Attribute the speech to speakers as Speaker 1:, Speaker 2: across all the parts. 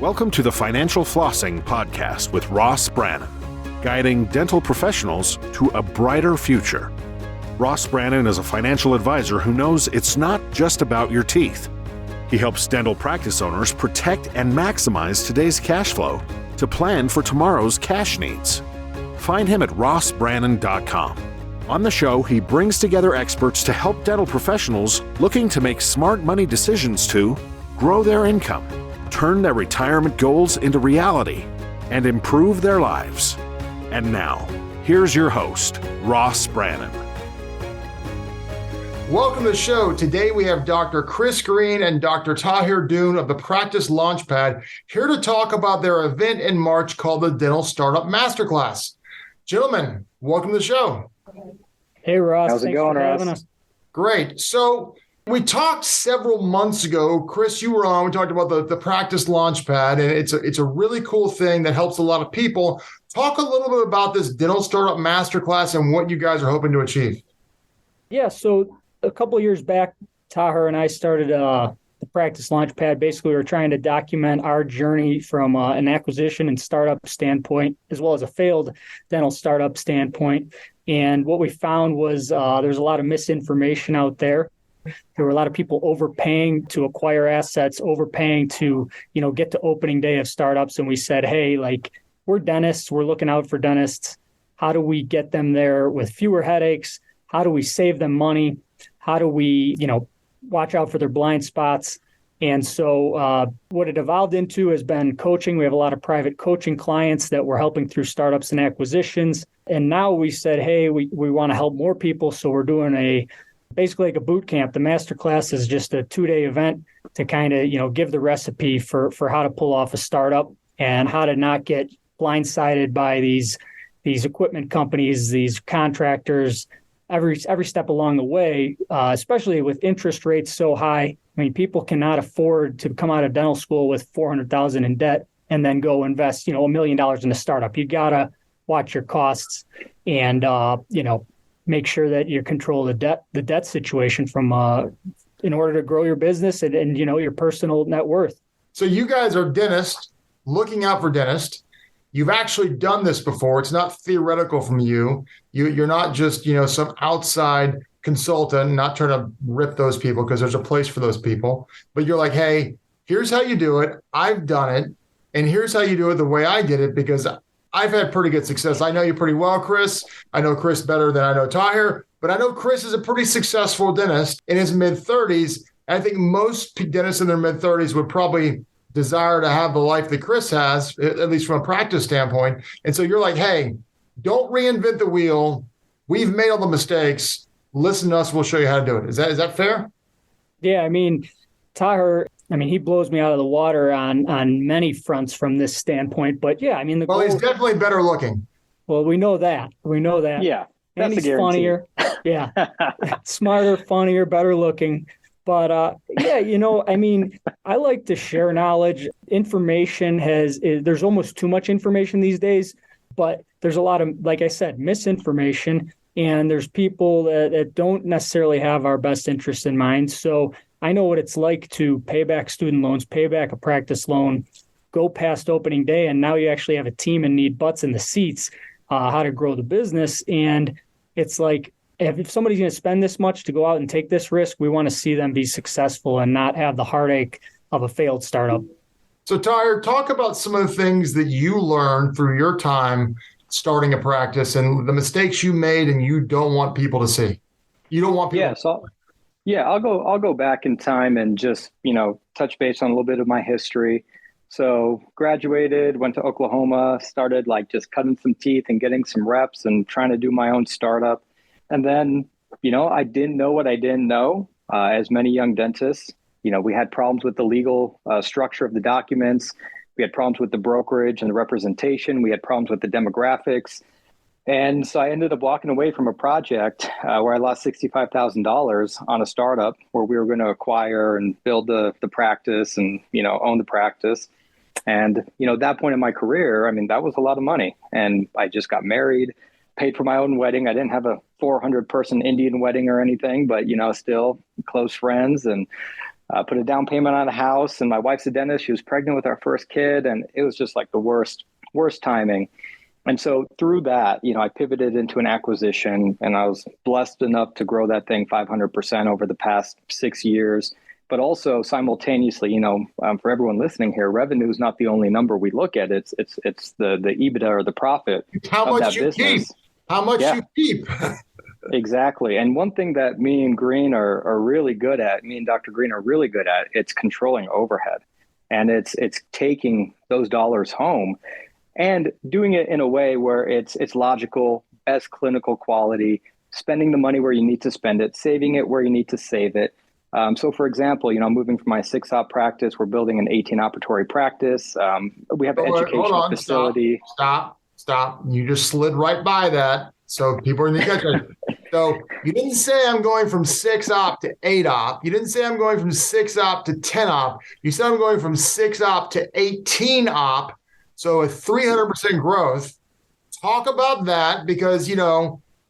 Speaker 1: Welcome to the Financial Flossing Podcast with Ross Brannan, guiding dental professionals to a brighter future. Ross Brannan is a financial advisor who knows it's not just about your teeth. He helps dental practice owners protect and maximize today's cash flow to plan for tomorrow's cash needs. Find him at rossbrannan.com. On the show, he brings together experts to help dental professionals looking to make smart money decisions to grow their income, turn their retirement goals into reality, and improve their lives. And now, here's your host, Ross Brannan.
Speaker 2: Welcome to the show. Today we have Dr. Chris Green and Dr. Taher Dhoon of the Practice Launchpad here to talk about their event in March called the Dental Startup Masterclass. Gentlemen, welcome to the show.
Speaker 3: Hey, Ross.
Speaker 4: How's it going, Ross?
Speaker 3: Having us.
Speaker 2: Great. So we talked several months ago. Chris, you were on. We talked about the Practice Launchpad, and it's a really cool thing that helps a lot of people. Talk a little bit about this Dental Startup Masterclass and what you guys are hoping to achieve.
Speaker 3: Yeah, so a couple of years back, Taher and I started the Practice Launchpad. Basically, we were trying to document our journey from an acquisition and startup standpoint, as well as a failed dental startup standpoint. And what we found was there's a lot of misinformation out there. There were a lot of people overpaying to acquire assets, overpaying to, get to opening day of startups. And we said, hey, we're dentists, we're looking out for dentists. How do we get them there with fewer headaches? How do we save them money? How do we, watch out for their blind spots? And so what it evolved into has been coaching. We have a lot of private coaching clients that we're helping through startups and acquisitions. And now we said, hey, we want to help more people. So we're doing basically like a boot camp. The Masterclass is just a 2-day event to kind of, give the recipe for how to pull off a startup and how to not get blindsided by these equipment companies, these contractors, every step along the way, especially with interest rates so high. I mean, people cannot afford to come out of dental school with $400,000 in debt and then go invest, $1 million in a startup. You got to watch your costs and, make sure that you control the debt situation from in order to grow your business and your personal net worth.
Speaker 2: So you guys are dentists looking out for dentists. You've actually done this before. It's not theoretical from you. You're not just, some outside consultant, not trying to rip those people because there's a place for those people. But you're like, hey, here's how you do it. I've done it. And here's how you do it the way I did it because I've had pretty good success. I know you pretty well, Chris. I know Chris better than I know Taher. But I know Chris is a pretty successful dentist in his mid-30s. I think most dentists in their mid-30s would probably desire to have the life that Chris has, at least from a practice standpoint. And so you're like, hey, don't reinvent the wheel. We've made all the mistakes. Listen to us. We'll show you how to do it. Is that fair?
Speaker 3: Yeah, I mean, Taher, he blows me out of the water on many fronts from this standpoint. But yeah, I mean,
Speaker 2: he's definitely better looking.
Speaker 3: Well, we know that.
Speaker 4: Yeah,
Speaker 3: and he's funnier. Yeah, smarter, funnier, better looking. But I like to share knowledge. Information there's almost too much information these days, but there's a lot of, like I said, misinformation. And there's people that don't necessarily have our best interests in mind. So I know what it's like to pay back student loans, pay back a practice loan, go past opening day, and now you actually have a team and need butts in the seats, how to grow the business. And it's like, if somebody's going to spend this much to go out and take this risk, we want to see them be successful and not have the heartache of a failed startup.
Speaker 2: So Taher, talk about some of the things that you learned through your time starting a practice and the mistakes you made and you don't want people to see. You don't want people.
Speaker 4: I'll go back in time and just, touch base on a little bit of my history. So graduated, went to Oklahoma, started just cutting some teeth and getting some reps and trying to do my own startup. And then, I didn't know what I didn't know. As many young dentists, we had problems with the legal structure of the documents. We had problems with the brokerage and the representation. We had problems with the demographics. And so I ended up walking away from a project where I lost $65,000 on a startup where we were going to acquire and build the practice and, own the practice. And, at that point in my career, that was a lot of money. And I just got married, paid for my own wedding. I didn't have a 400-person Indian wedding or anything, but, still close friends. And put a down payment on a house, and my wife's a dentist. She was pregnant with our first kid, and it was just like the worst timing. And so through that, I pivoted into an acquisition, and I was blessed enough to grow that thing 500% over the past 6 years. But also simultaneously, for everyone listening here, revenue is not the only number we look at. It's the EBITDA or the profit of that business.
Speaker 2: How much you keep.
Speaker 4: Exactly. And one thing that me and Green are really good at, me and Dr. Green are really good at, it's controlling overhead. And it's taking those dollars home and doing it in a way where it's logical, best clinical quality, spending the money where you need to spend it, saving it where you need to save it. So for example, moving from my 6-op practice, we're building an 18-operatory practice. We have an educational facility.
Speaker 2: Stop. You just slid right by that. So people are in the kitchen. So you didn't say I'm going from 6-op to 8-op. You didn't say I'm going from 6-op to 10-op. You said I'm going from 6-op to 18-op. So a 300% growth. Talk about that because,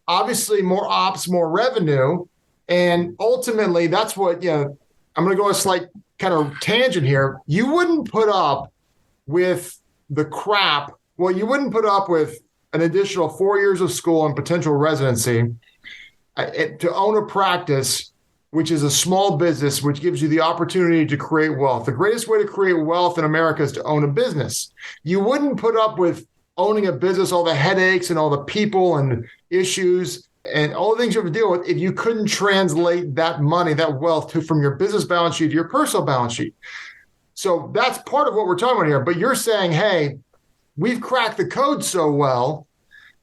Speaker 2: obviously more ops, more revenue. And ultimately, that's what, I'm going to go a slight kind of tangent here. You wouldn't put up with the crap. Well, you wouldn't put up with an additional 4 years of school and potential residency to own a practice, which is a small business, which gives you the opportunity to create wealth. The greatest way to create wealth in America is to own a business. You wouldn't put up with owning a business, all the headaches and all the people and issues and all the things you have to deal with if you couldn't translate that money, that wealth from your business balance sheet to your personal balance sheet. So that's part of what we're talking about here. But you're saying, hey, we've cracked the code so well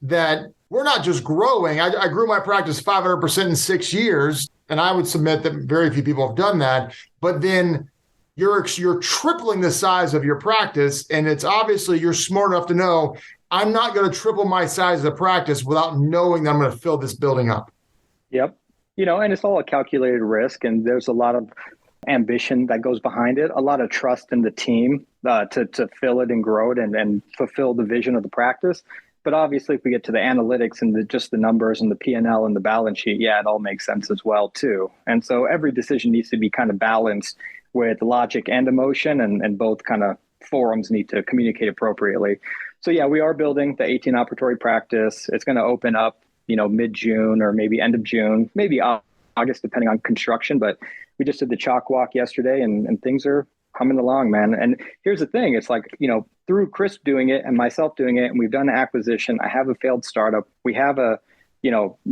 Speaker 2: that we're not just growing. I grew my practice 500% in 6 years, and I would submit that very few people have done that. But then you're tripling the size of your practice, and it's obviously you're smart enough to know I'm not going to triple my size of the practice without knowing that I'm going to fill this building up.
Speaker 4: Yep. And it's all a calculated risk, and there's a lot of ambition that goes behind it, a lot of trust in the team to fill it and grow it and fulfill the vision of the practice. But obviously, if we get to the analytics and just the numbers and the P&L and the balance sheet, it all makes sense as well, too. And so every decision needs to be kind of balanced with logic and emotion, and both kind of forums need to communicate appropriately. So we are building the 18-operatory practice. It's going to open up, mid-June or maybe end of June, maybe August, depending on construction. But we just did the chalk walk yesterday, and things are coming along, man. And here's the thing. It's like, through Chris doing it and myself doing it, and we've done an acquisition. I have a failed startup. We have a,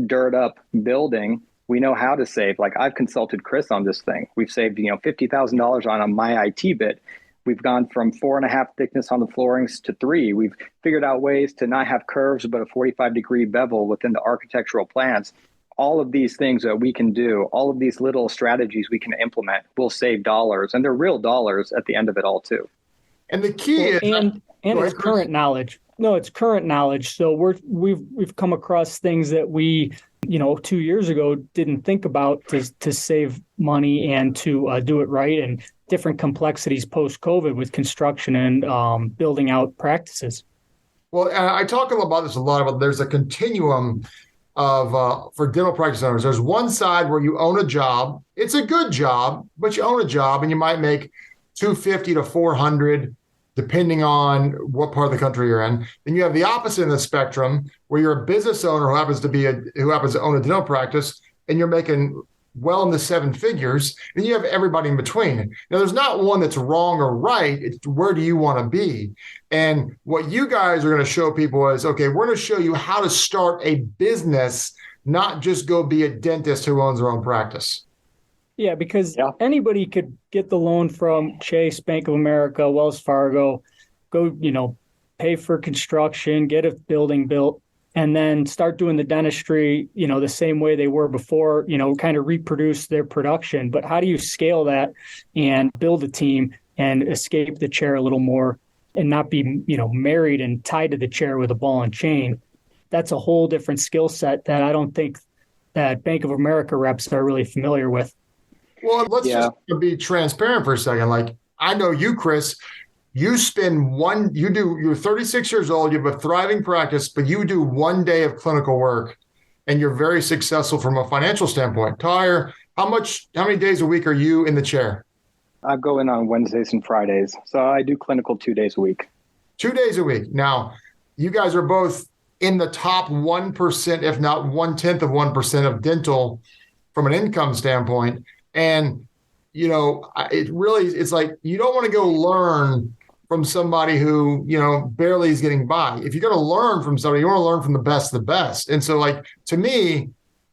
Speaker 4: dirt up building. We know how to save. Like I've consulted Chris on this thing. We've saved, $50,000 on a my IT bit. We've gone from 4.5 thickness on the floorings to 3. We've figured out ways to not have curves, but a 45-degree bevel within the architectural plans. All of these things that we can do, all of these little strategies we can implement will save dollars, and they're real dollars at the end of it all too.
Speaker 2: And the key is,
Speaker 3: and it's current knowledge. No, it's current knowledge. So we've come across things that we, 2 years ago didn't think about to save money and to do it right, and different complexities post-COVID with construction and building out practices.
Speaker 2: Well, I talk about this a lot, but there's a continuum of for dental practice owners. There's one side where you own a job. It's a good job, but you own a job and you might make $250 to $400, depending on what part of the country you're in. Then you have the opposite of the spectrum, where you're a business owner who happens to own a dental practice, and you're making well in the 7 figures. Then you have everybody in between. Now, there's not one that's wrong or right. It's where do you want to be? And what you guys are going to show people is, okay, we're going to show you how to start a business, not just go be a dentist who owns their own practice.
Speaker 3: Yeah, because anybody could get the loan from Chase, Bank of America, Wells Fargo, go, pay for construction, get a building built, and then start doing the dentistry, the same way they were before, kind of reproduce their production. But how do you scale that and build a team and escape the chair a little more and not be, married and tied to the chair with a ball and chain? That's a whole different skill set that I don't think that Bank of America reps are really familiar with.
Speaker 2: Well, let's just be transparent for a second. Like, I know you, Chris, you're 36 years old, you have a thriving practice, but you do 1 day of clinical work and you're very successful from a financial standpoint. Taher, how many days a week are you in the chair?
Speaker 4: I go in on Wednesdays and Fridays. So I do clinical 2 days a week.
Speaker 2: 2 days a week. Now, you guys are both in the top 1%, if not 1/10 of 1% of dental from an income standpoint. And, it's like you don't want to go learn from somebody who, barely is getting by. If you're going to learn from somebody, you want to learn from the best of the best. And so, like, to me,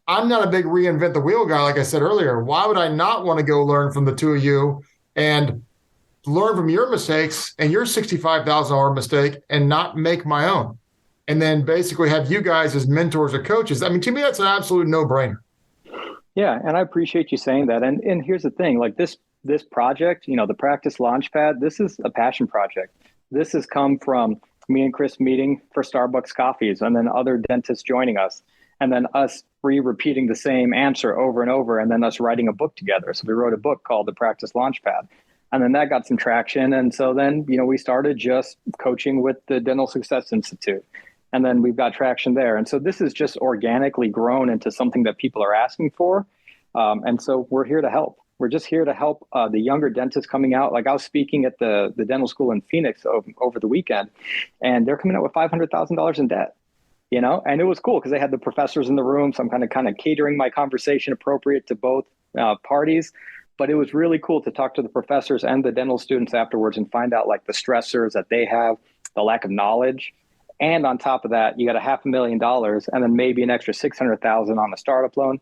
Speaker 2: I'm not a big reinvent the wheel guy, like I said earlier. Why would I not want to go learn from the two of you and learn from your mistakes and your $65,000 mistake and not make my own? And then basically have you guys as mentors or coaches. I mean, to me, that's an absolute no-brainer.
Speaker 4: Yeah, and I appreciate you saying that. And here's the thing, like this project, the Practice Launchpad, this is a passion project. This has come from me and Chris meeting for Starbucks coffees and then other dentists joining us. And then us repeating the same answer over and over, and then us writing a book together. So we wrote a book called The Practice Launchpad. And then that got some traction. And so then, we started just coaching with the Dental Success Institute. And then we've got traction there. And so this is just organically grown into something that people are asking for. And so we're here to help. We're just here to help the younger dentists coming out. Like I was speaking at the dental school in Phoenix over the weekend, and they're coming out with $500,000 in debt. And it was cool because they had the professors in the room. So I'm kind of catering my conversation appropriate to both parties. But it was really cool to talk to the professors and the dental students afterwards and find out like the stressors that they have, the lack of knowledge. And on top of that, you got $500,000 and then maybe an extra $600,000 on a startup loan.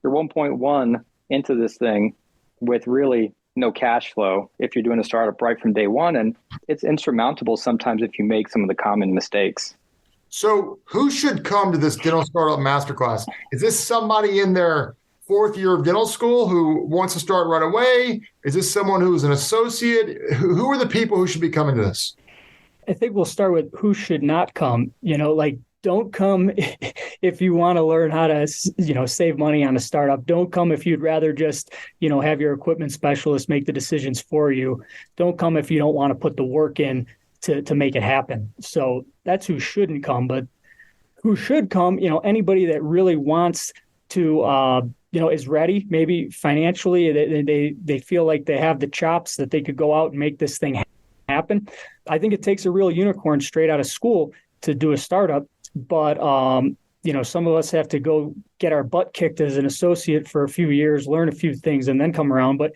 Speaker 4: You're 1.1 into this thing with really no cash flow if you're doing a startup right from day one. And it's insurmountable sometimes if you make some of the common mistakes.
Speaker 2: So who should come to this dental startup masterclass? Is this somebody in their fourth year of dental school who wants to start right away? Is this someone who's an associate? Who are the people who should be coming to this?
Speaker 3: I think we'll start with who should not come. Don't come if you want to learn how to, save money on a startup. Don't come if you'd rather just, have your equipment specialist make the decisions for you. Don't come if you don't want to put the work in to make it happen. So that's who shouldn't come. But who should come, anybody that really wants to, is ready, maybe financially, they feel like they have the chops that they could go out and make this thing happen. I think it takes a real unicorn straight out of school to do a startup. But, some of us have to go get our butt kicked as an associate for a few years, learn a few things, and then come around. But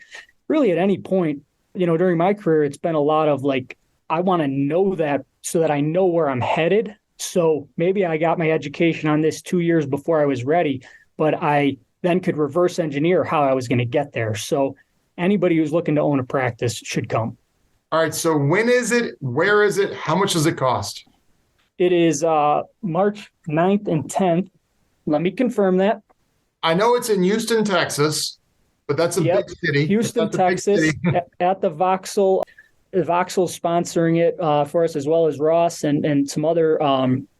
Speaker 3: really at any point, during my career, it's been a lot of like, I want to know that so that I know where I'm headed. So maybe I got my education on this 2 years before I was ready, but I then could reverse engineer how I was going to get there. So anybody who's looking to own a practice should come.
Speaker 2: All right. So when is it? Where is it? How much does it cost?
Speaker 3: It is March 9th and 10th. Let me confirm that.
Speaker 2: I know it's in Houston, Texas, but that's a big city.
Speaker 3: Houston, Texas, at the Voxel. Voxel's sponsoring it for us, as well as Ross and some other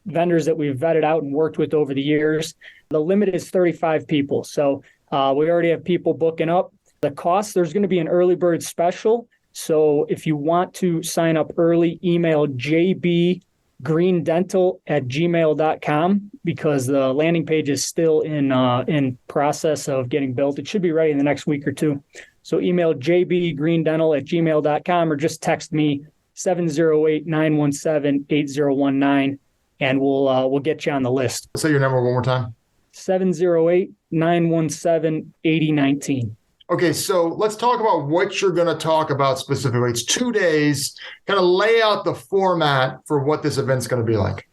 Speaker 3: vendors that we've vetted out and worked with over the years. The limit is 35 people. So we already have people booking up. The cost, there's going to be an early bird special. So if you want to sign up early, email jbgreendental@gmail.com because the landing page is still in process of getting built. It should be ready in the next week or two. So email jbgreendental@gmail.com or just text me 708-917-8019 and we'll get you on the list.
Speaker 2: Say your number one more time.
Speaker 3: 708-917-8019.
Speaker 2: Okay, so let's talk about what you're going to talk about specifically. It's 2 days. Kind of lay out the format for what this event's going to be like.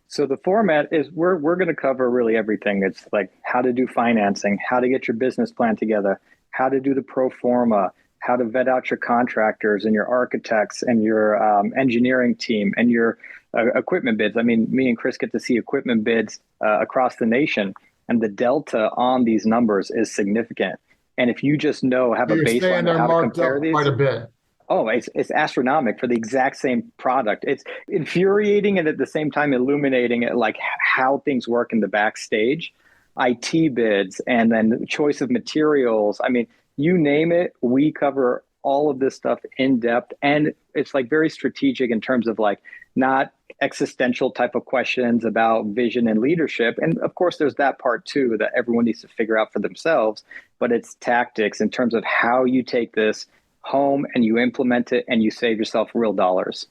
Speaker 4: So the format is we're going to cover really everything. It's like how to do financing, how to get your business plan together, how to do the pro forma, how to vet out your contractors and your architects and your engineering team and your equipment bids. I mean, me and Chris get to see equipment bids across the nation, and the delta on these numbers is significant. And if you just have a baseline of how to compare these,
Speaker 2: quite a bit.
Speaker 4: Oh, it's astronomical for the exact same product. It's infuriating and at the same time illuminating like how things work in the backstage, IT bids, and then choice of materials. I mean, you name it, we cover all of this stuff in depth. And it's like very strategic in terms of like not existential type of questions about vision and leadership. And of course, there's that part too that everyone needs to figure out for themselves, but it's tactics in terms of how you take this home and you implement it and you save yourself real dollars.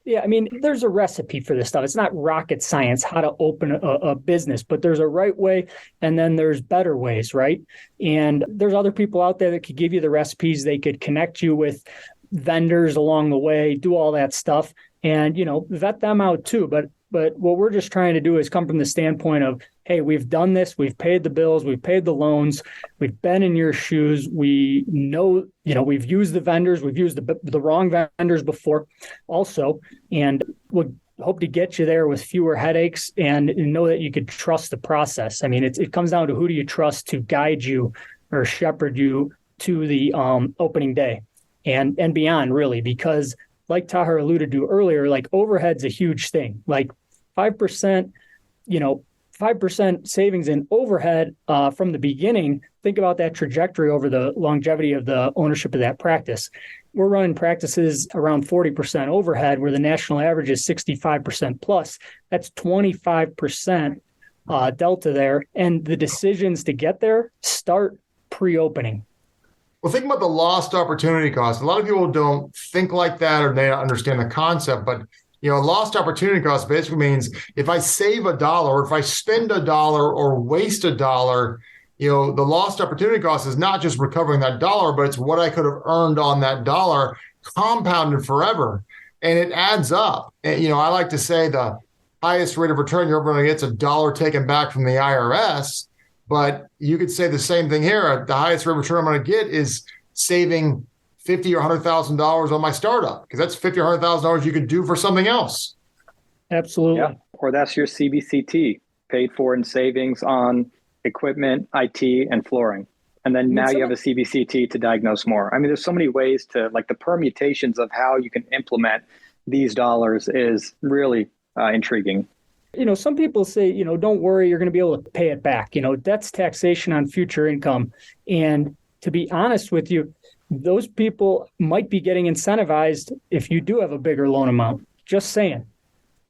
Speaker 3: Yeah, I mean, there's a recipe for this stuff. It's not rocket science how to open a business, but there's a right way and then there's better ways, right? And there's other people out there that could give you the recipes. They could connect you with vendors along the way, do all that stuff and, vet them out too. But what we're just trying to do is come from the standpoint of, hey, we've done this, we've paid the bills, we've paid the loans, we've been in your shoes, we know, we've used the vendors, we've used the wrong vendors before also, and would hope to get you there with fewer headaches and know that you could trust the process. I mean, it comes down to who do you trust to guide you or shepherd you to the opening day and beyond, really, because like Taher alluded to earlier, like overhead's a huge thing. Like 5%, 5% savings in overhead from the beginning. Think about that trajectory over the longevity of the ownership of that practice. We're running practices around 40% overhead, where the national average is 65% plus. That's 25% delta there. And the decisions to get there start pre-opening.
Speaker 2: Well, think about the lost opportunity cost. A lot of people don't think like that or they don't understand the concept, but lost opportunity cost basically means if I save $1 or if I spend $1 or waste $1, the lost opportunity cost is not just recovering that dollar, but it's what I could have earned on that dollar compounded forever. And it adds up. And, I like to say the highest rate of return you're ever going to get is $1 taken back from the IRS. But you could say the same thing here. The highest rate of return I'm going to get is saving $50,000 or $100,000 on my startup, because that's $50,000 or $100,000 you could do for something else.
Speaker 3: Absolutely.
Speaker 4: Yeah. Or that's your CBCT paid for in savings on equipment, IT, and flooring. And then now you have a CBCT to diagnose more. I mean, there's so many ways to, like, the permutations of how you can implement these dollars is really intriguing.
Speaker 3: Some people say, don't worry, you're going to be able to pay it back. That's taxation on future income. And to be honest with you, those people might be getting incentivized if you do have a bigger loan amount. Just saying.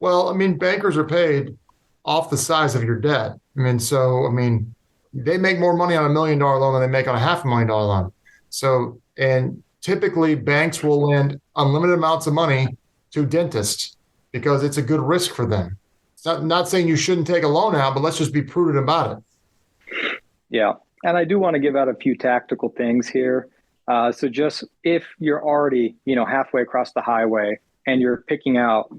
Speaker 2: Well, I mean, bankers are paid off the size of your debt. They make more money on $1 million loan than they make on a $500,000 loan. So, and typically banks will lend unlimited amounts of money to dentists because it's a good risk for them. Not saying you shouldn't take a loan out, but let's just be prudent about it.
Speaker 4: Yeah. And I do want to give out a few tactical things here. So just if you're already, halfway across the highway and you're picking out,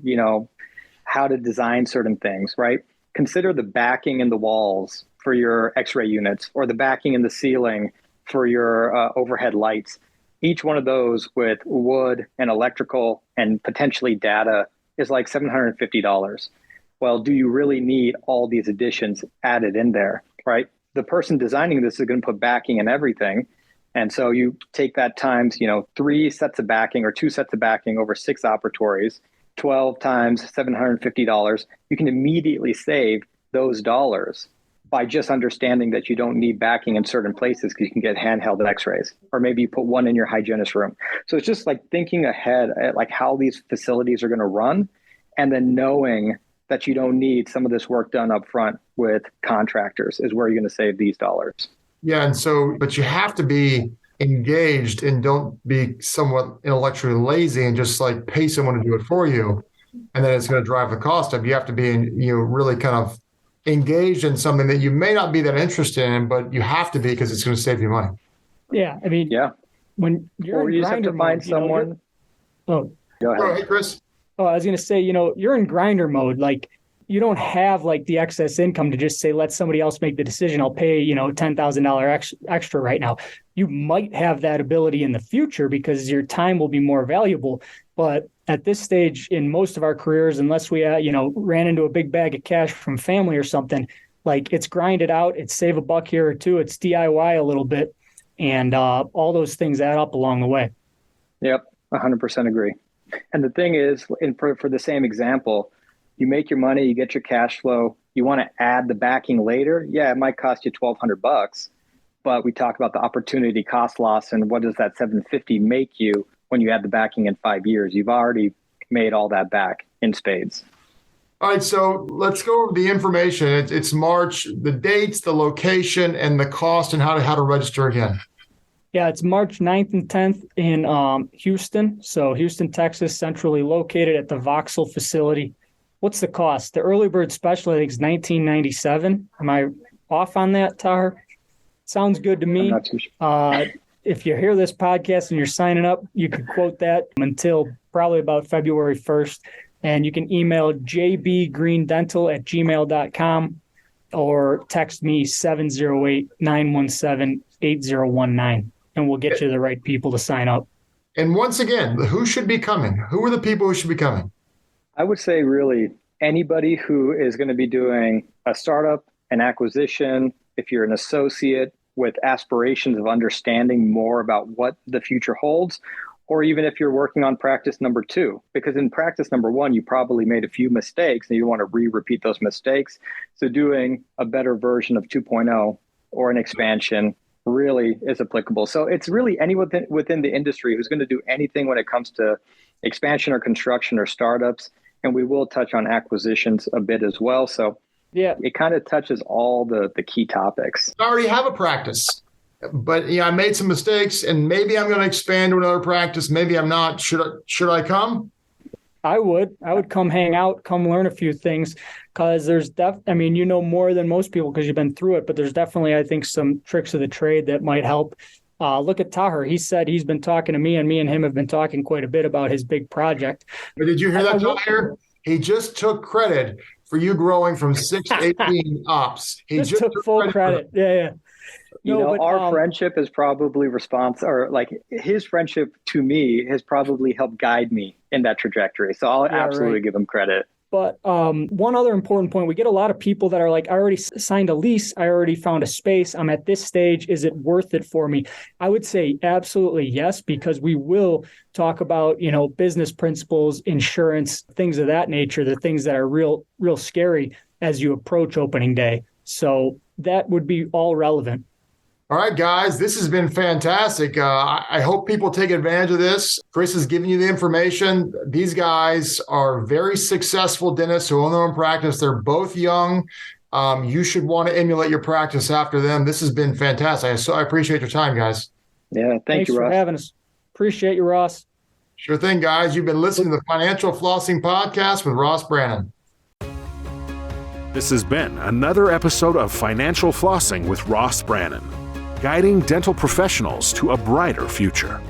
Speaker 4: how to design certain things, right? Consider the backing in the walls for your X-ray units or the backing in the ceiling for your overhead lights. Each one of those with wood and electrical and potentially data is like $750. Well, do you really need all these additions added in there, right? The person designing this is going to put backing in everything. And so you take that times, 3 sets of backing or 2 sets of backing over 6 operatories, 12 times $750. You can immediately save those dollars by just understanding that you don't need backing in certain places because you can get handheld x-rays, or maybe you put one in your hygienist room. So it's just like thinking ahead at like how these facilities are going to run, and then knowing that you don't need some of this work done up front with contractors is where you're going to save these dollars.
Speaker 2: Yeah. And so, but you have to be engaged and don't be somewhat intellectually lazy and just like pay someone to do it for you. And then it's going to drive the cost up. You have to be, really kind of engaged in something that you may not be that interested in, but you have to be because it's going to save you money.
Speaker 3: Yeah. I mean, when you're
Speaker 4: or
Speaker 3: in
Speaker 4: you just have to find
Speaker 3: mode,
Speaker 4: someone.
Speaker 3: Go
Speaker 2: ahead. Oh, hey, Chris.
Speaker 3: Oh, I was going to say, you're in grinder mode. Like, you don't have like the excess income to just say, let somebody else make the decision. I'll pay, $10,000 extra right now. You might have that ability in the future because your time will be more valuable. But at this stage in most of our careers, unless we, ran into a big bag of cash from family or something, like it's grind it out. It's save a buck here or two. It's DIY a little bit. And all those things add up along the way.
Speaker 4: Yep. 100% agree. And the thing is, for the same example, you make your money, you get your cash flow, you want to add the backing later. Yeah, it might cost you $1,200, but we talk about the opportunity cost loss and what does that $750 make you when you add the backing in 5 years? You've already made all that back in spades.
Speaker 2: All right, so let's go over the information. It's March, the dates, the location, and the cost, and how to register again.
Speaker 3: Yeah, it's March 9th and 10th in Houston. So Houston, Texas, centrally located at the Vauxhall facility. What's the cost? The early bird special, I think, is $19.97. Am I off on that, Taher? Sounds good to me.
Speaker 4: I'm not too sure.
Speaker 3: If you hear this podcast and you're signing up, you can quote that until probably about February 1st. And you can email jbgreendental@gmail.com or text me 708-917-8019, and we'll get you the right people to sign up.
Speaker 2: And once again, who should be coming? Who are the people who should be coming?
Speaker 4: I would say really anybody who is going to be doing a startup, an acquisition, if you're an associate with aspirations of understanding more about what the future holds, or even if you're working on practice number 2, because in practice number 1, you probably made a few mistakes and you want to repeat those mistakes. So doing a better version of 2.0 or an expansion really is applicable. So it's really anyone within the industry who's going to do anything when it comes to expansion or construction or startups. And we will touch on acquisitions a bit as well. So yeah, it kind of touches all the key topics.
Speaker 2: I already have a practice, but I made some mistakes, and maybe I'm going to expand to another practice. Maybe I'm not. Should I come?
Speaker 3: I would come hang out, come learn a few things, because there's you know more than most people because you've been through it, but there's definitely, I think, some tricks of the trade that might help. Look at Taher. He said he's been talking to me, and me and him have been talking quite a bit about his big project.
Speaker 2: But did you hear that, Taher? He just took credit for you growing from 6 to 18 ops. He
Speaker 3: just took full credit. Yeah.
Speaker 4: Our friendship is probably his friendship to me has probably helped guide me in that trajectory. So I'll absolutely give him credit.
Speaker 3: But one other important point, we get a lot of people that are like, I already signed a lease. I already found a space. I'm at this stage. Is it worth it for me? I would say absolutely yes, because we will talk about, business principles, insurance, things of that nature, the things that are real scary as you approach opening day. So that would be all relevant.
Speaker 2: All right, guys, this has been fantastic. I hope people take advantage of this. Chris is giving you the information. These guys are very successful dentists who own their own practice. They're both young. You should want to emulate your practice after them. This has been fantastic. So I appreciate your time, guys.
Speaker 4: Yeah, thanks you, Ross.
Speaker 3: For having us. Appreciate you, Ross.
Speaker 2: Sure thing, guys. You've been listening to the Financial Flossing Podcast with Ross Brannan.
Speaker 1: This has been another episode of Financial Flossing with Ross Brannan, guiding dental professionals to a brighter future.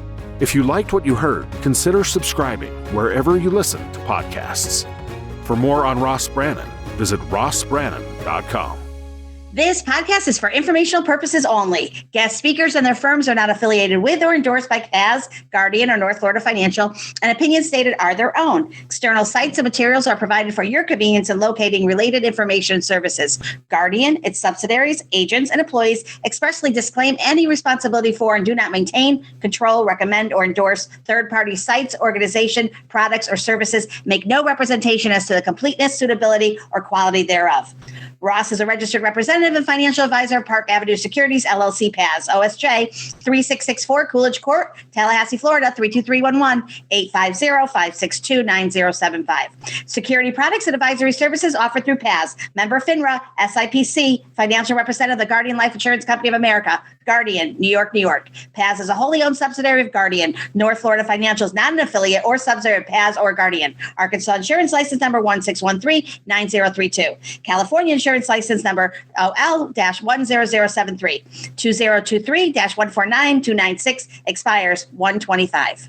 Speaker 1: If you liked what you heard, consider subscribing wherever you listen to podcasts. For more on Ross Brannan, visit rossbrannan.com.
Speaker 5: This podcast is for informational purposes only. Guest speakers and their firms are not affiliated with or endorsed by CAS, Guardian, or North Florida Financial, and opinions stated are their own. External sites and materials are provided for your convenience in locating related information and services. Guardian, its subsidiaries, agents, and employees expressly disclaim any responsibility for and do not maintain, control, recommend, or endorse third-party sites, organization, products, or services. Make no representation as to the completeness, suitability, or quality thereof. Ross is a registered representative and financial advisor of Park Avenue Securities, LLC, PAS, OSJ 3664 Coolidge Court, Tallahassee, Florida 32311, 850-562-9075. Security products and advisory services offered through PAS, member FINRA, SIPC, financial representative of the Guardian Life Insurance Company of America, Guardian, New York, New York. PAS is a wholly owned subsidiary of Guardian. North Florida Financial is not an affiliate or subsidiary of PAS or Guardian. Arkansas Insurance License Number 1613-9032. California Insurance License Number OL-10073. 2023-149-296 expires 125.